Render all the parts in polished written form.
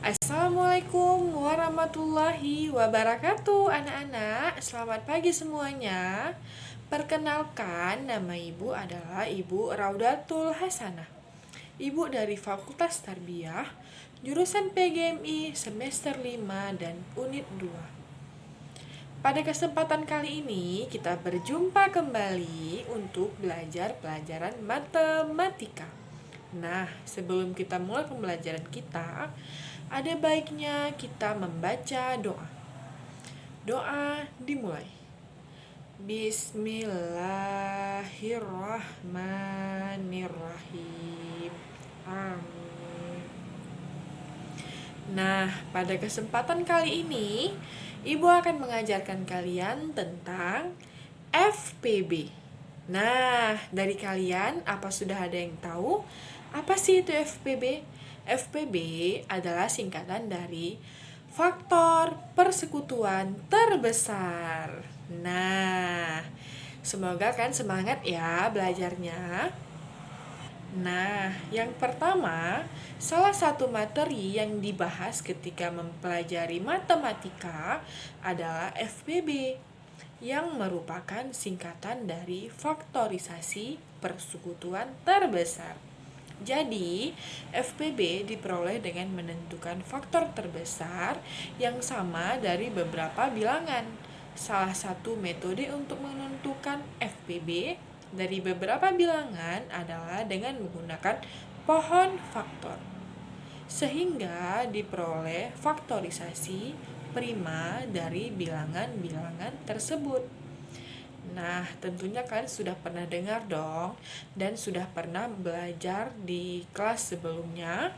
Assalamualaikum warahmatullahi wabarakatuh anak-anak. Selamat pagi semuanya. Perkenalkan, nama ibu adalah Ibu Raudatul Hasanah. Ibu dari Fakultas Tarbiyah, jurusan PGMI semester 5 dan unit 2. Pada kesempatan kali ini kita berjumpa kembali untuk belajar pelajaran matematika. Nah, sebelum kita mulai pembelajaran kita, ada baiknya kita membaca doa. Doa dimulai. Bismillahirrahmanirrahim. Amin. Nah, pada kesempatan kali ini, Ibu akan mengajarkan kalian tentang FPB. Nah, dari kalian, apa sudah ada yang tahu? Apa sih itu FPB? FPB adalah singkatan dari faktor persekutuan terbesar. Nah, semoga kan semangat ya belajarnya. Nah, yang pertama, salah satu materi yang dibahas ketika mempelajari matematika adalah FPB, yang merupakan singkatan dari faktorisasi persekutuan terbesar. Jadi, FPB diperoleh dengan menentukan faktor terbesar yang sama dari beberapa bilangan. Salah satu metode untuk menentukan FPB dari beberapa bilangan adalah dengan menggunakan pohon faktor, sehingga diperoleh faktorisasi prima dari bilangan-bilangan tersebut. Nah, tentunya kalian sudah pernah dengar dong dan sudah pernah belajar di kelas sebelumnya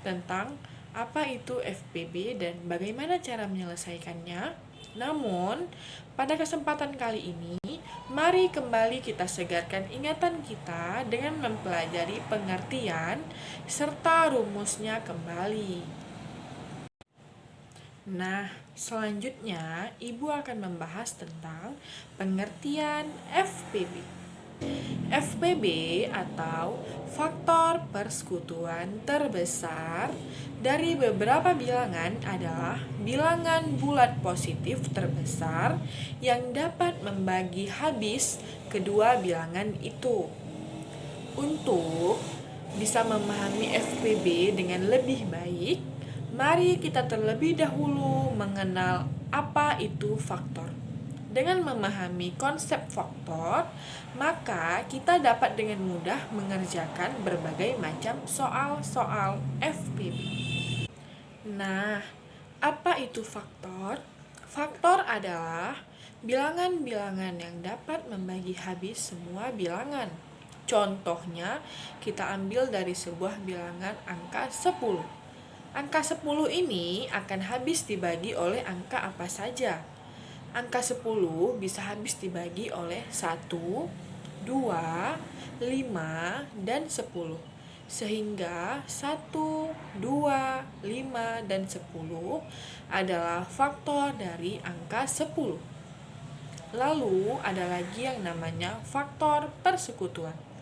tentang apa itu FPB dan bagaimana cara menyelesaikannya. Namun, pada kesempatan kali ini, mari kembali kita segarkan ingatan kita dengan mempelajari pengertian serta rumusnya kembali. Nah, selanjutnya Ibu akan membahas tentang pengertian FPB. FPB atau faktor persekutuan terbesar dari beberapa bilangan adalah bilangan bulat positif terbesar yang dapat membagi habis kedua bilangan itu. Untuk bisa memahami FPB dengan lebih baik, mari kita terlebih dahulu mengenal apa itu faktor. Dengan memahami konsep faktor, maka kita dapat dengan mudah mengerjakan berbagai macam soal-soal FPB. Nah, apa itu faktor? Faktor adalah bilangan-bilangan yang dapat membagi habis semua bilangan. Contohnya, kita ambil dari sebuah bilangan angka 10. Angka 10 ini akan habis dibagi oleh angka apa saja? Angka 10 bisa habis dibagi oleh 1, 2, 5, dan 10. Sehingga 1, 2, 5, dan 10 adalah faktor dari angka 10. Lalu ada lagi yang namanya faktor persekutuan.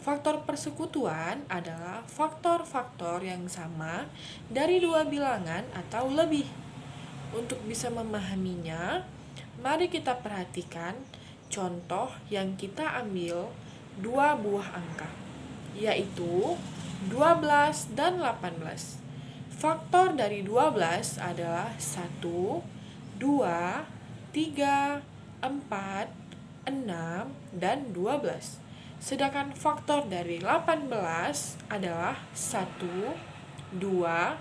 Faktor persekutuan adalah faktor-faktor yang sama dari dua bilangan atau lebih. Untuk bisa memahaminya, mari kita perhatikan contoh yang kita ambil dua buah angka, yaitu 12 dan 18. Faktor dari 12 adalah 1, 2, 3, 4, 6, dan 12. Sedangkan faktor dari 18 adalah 1, 2,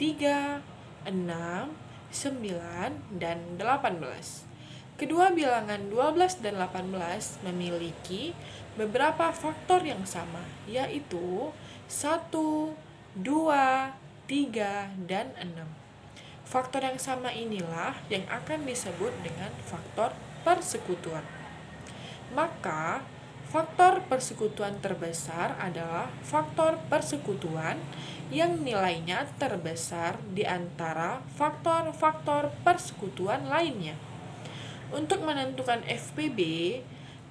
3, 6, 9, dan 18. Kedua bilangan 12 dan 18 memiliki beberapa faktor yang sama, yaitu 1, 2, 3, dan 6. Faktor yang sama inilah yang akan disebut dengan faktor persekutuan. Maka, faktor persekutuan terbesar adalah faktor persekutuan yang nilainya terbesar di antara faktor-faktor persekutuan lainnya. Untuk menentukan FPB,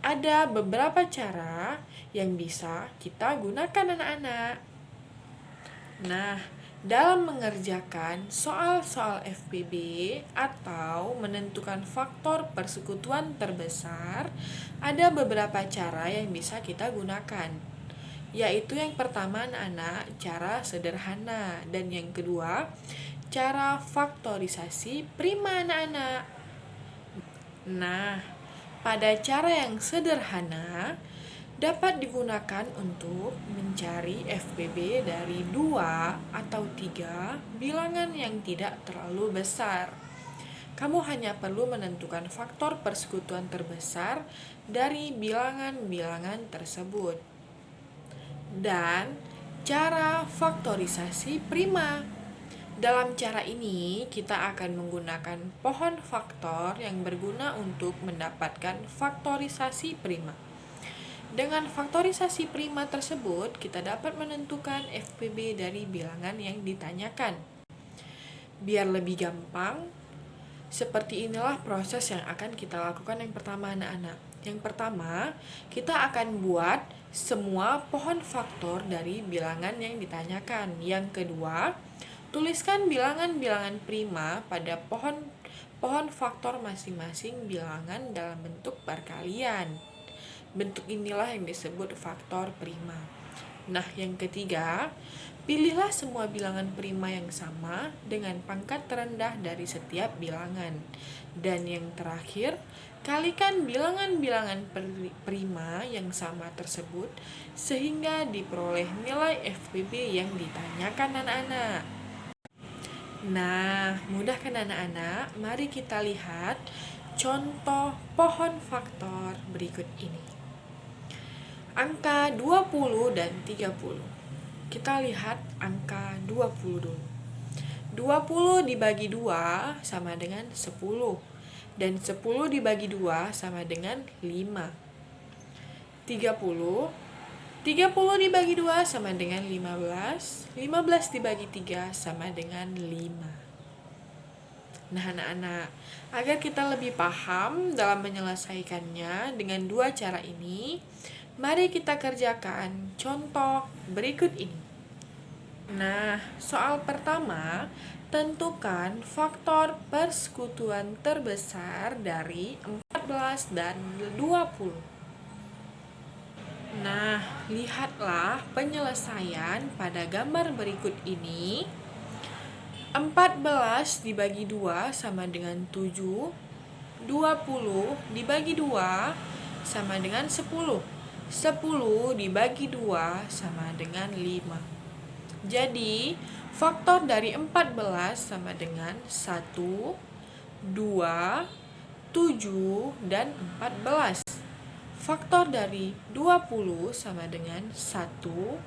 ada beberapa cara yang bisa kita gunakan anak-anak. Nah, Dalam mengerjakan soal-soal FPB atau menentukan faktor persekutuan terbesar, ada beberapa cara yang bisa kita gunakan. Yaitu yang pertama anak-anak, cara sederhana, dan yang kedua, cara faktorisasi prima anak-anak. Nah, pada cara yang sederhana, dapat digunakan untuk mencari FPB dari 2 atau 3 bilangan yang tidak terlalu besar. Kamu hanya perlu menentukan faktor persekutuan terbesar dari bilangan-bilangan tersebut. Dan cara faktorisasi prima. Dalam cara ini, kita akan menggunakan pohon faktor yang berguna untuk mendapatkan faktorisasi prima. Dengan faktorisasi prima tersebut, kita dapat menentukan FPB dari bilangan yang ditanyakan. Biar lebih gampang, seperti inilah proses yang akan kita lakukan yang pertama anak-anak. Yang pertama, kita akan buat semua pohon faktor dari bilangan yang ditanyakan. Yang kedua, tuliskan bilangan-bilangan prima pada pohon faktor masing-masing bilangan dalam bentuk perkalian. Bentuk inilah yang disebut faktor prima. Nah, yang ketiga, pilihlah semua bilangan prima yang sama dengan pangkat terendah dari setiap bilangan. Dan yang terakhir, kalikan bilangan-bilangan prima yang sama tersebut sehingga diperoleh nilai FPB yang ditanyakan anak-anak. Nah, mudah kan anak-anak? Mari kita lihat contoh pohon faktor berikut ini. Angka 20 dan 30. Kita lihat angka 20 dulu. 20 dibagi 2 sama dengan 10. Dan 10 dibagi 2 sama dengan 5. 30 dibagi 2 sama dengan 15. 15 dibagi 3 sama dengan 5. Nah anak-anak, agar kita lebih paham dalam menyelesaikannya dengan dua cara ini, mari kita kerjakan contoh berikut ini. Nah, soal pertama, tentukan faktor persekutuan terbesar dari 14 dan 20. Nah, lihatlah penyelesaian pada gambar berikut ini. 14 dibagi 2 sama dengan 7. 20 dibagi 2 sama dengan 10. 10 dibagi 2 sama dengan 5. Jadi, faktor dari 14 sama dengan 1, 2, 7, dan 14. Faktor dari 20 sama dengan 1,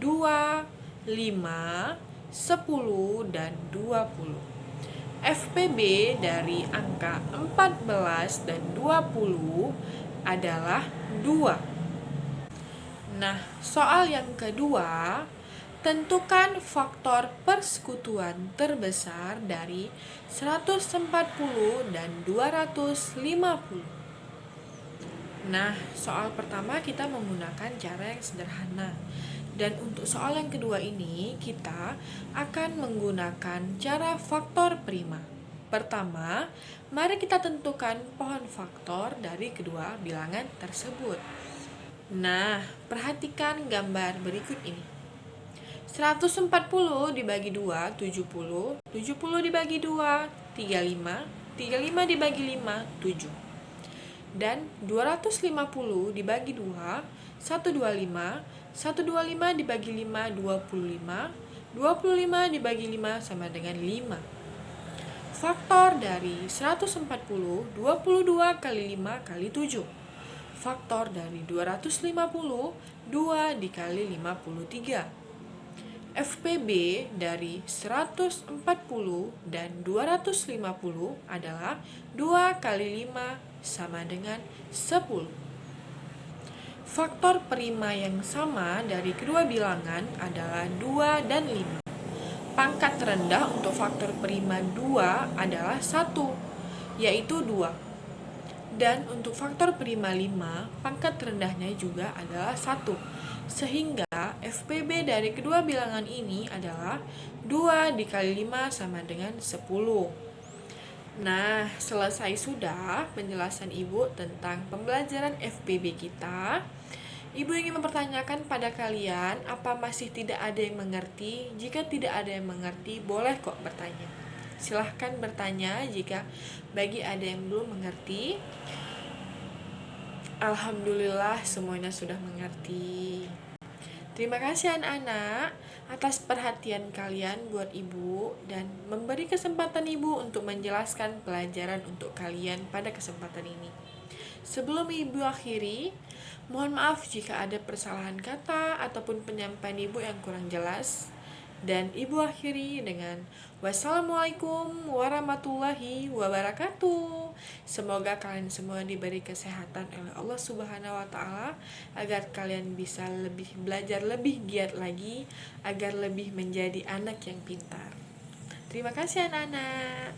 2, 5, 10, dan 20. FPB dari angka 14 dan 20 adalah 2. Nah, soal yang kedua, tentukan faktor persekutuan terbesar dari 140 dan 250. Nah, soal pertama kita menggunakan cara yang sederhana. Dan untuk soal yang kedua ini, kita akan menggunakan cara faktor prima. Pertama, mari kita tentukan pohon faktor dari kedua bilangan tersebut. Nah, perhatikan gambar berikut ini. 140 dibagi 2, 70. 70 dibagi 2, 35. 35 dibagi 5, 7. Dan 250 dibagi 2, 125. 125 dibagi 5, 25. 25 dibagi 5 sama dengan 5. Faktor dari 140, 22 kali 5 kali 7. Faktor dari 250, 2 dikali 53. FPB dari 140 dan 250 adalah 2 kali 5 sama dengan 10. Faktor prima yang sama dari kedua bilangan adalah 2 dan 5. Pangkat terendah untuk faktor prima 2 adalah 1, yaitu 2. Dan untuk faktor prima 5, pangkat terendahnya juga adalah 1. Sehingga FPB dari kedua bilangan ini adalah 2 dikali 5 sama dengan 10. Nah, selesai sudah penjelasan Ibu tentang pembelajaran FPB kita. Ibu ingin mempertanyakan pada kalian, apa masih tidak ada yang mengerti? Jika tidak ada yang mengerti, boleh kok bertanya. Silahkan bertanya jika bagi ada yang belum mengerti. Alhamdulillah semuanya sudah mengerti. Terima kasih anak-anak atas perhatian kalian buat Ibu dan memberi kesempatan Ibu untuk menjelaskan pelajaran untuk kalian pada kesempatan ini. Sebelum Ibu akhiri, mohon maaf jika ada persalahan kata ataupun penyampaian Ibu yang kurang jelas. Dan Ibu akhiri dengan wassalamualaikum warahmatullahi wabarakatuh. Semoga kalian semua diberi kesehatan oleh Allah Subhanahu wa taala agar kalian bisa belajar lebih giat lagi agar lebih menjadi anak yang pintar. Terima kasih anak-anak.